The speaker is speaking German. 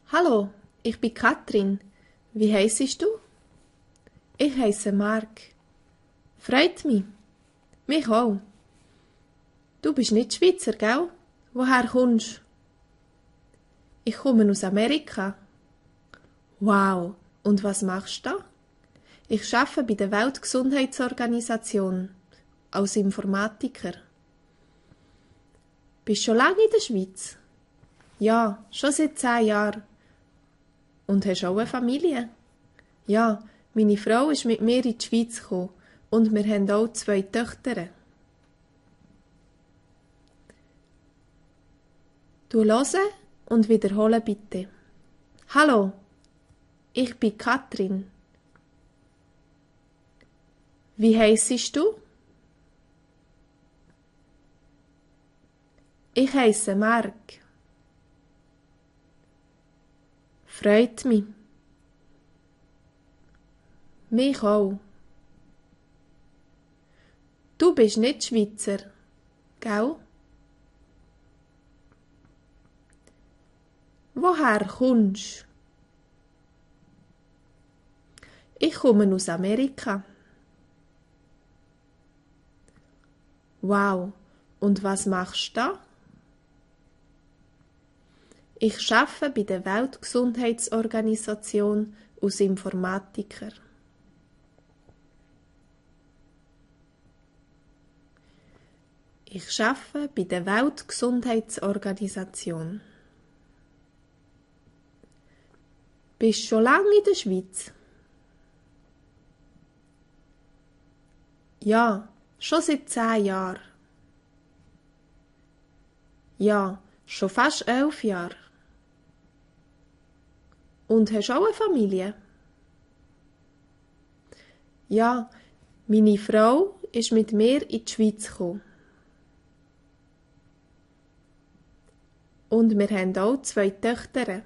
Hallo, ich bin Katrin. Wie heissest du? Ich heisse Mark. Freut mich. Mich auch. Du bist nicht Schweizer, gell? Woher kommst? Ich komme aus Amerika. Wow, und was machst du da? Ich arbeite bei der Weltgesundheitsorganisation als Informatiker. Bist schon lange in der Schweiz? Ja, schon seit 10 Jahren. Und hast auch eine Familie? Ja, meine Frau ist mit mir in die Schweiz gekommen und wir haben auch 2 Töchter. Du hören und wiederholen bitte. Hallo, ich bin Katrin. Wie heissest du? Ich heisse Mark. Freut mich. Mich auch. Du bist nicht Schweizer, gell? Woher kommst? Ich komme aus Amerika. Wow, und was machst du da? Ich arbeite bei der Weltgesundheitsorganisation als Informatiker. Ich arbeite bei der Weltgesundheitsorganisation. Bist schon lange in der Schweiz? Ja, schon seit 10 Jahren. Ja, schon fast 11 Jahre. Und hast auch eine Familie? Ja, meine Frau ist mit mir in die Schweiz gekommen. Und wir haben auch 2 Töchter.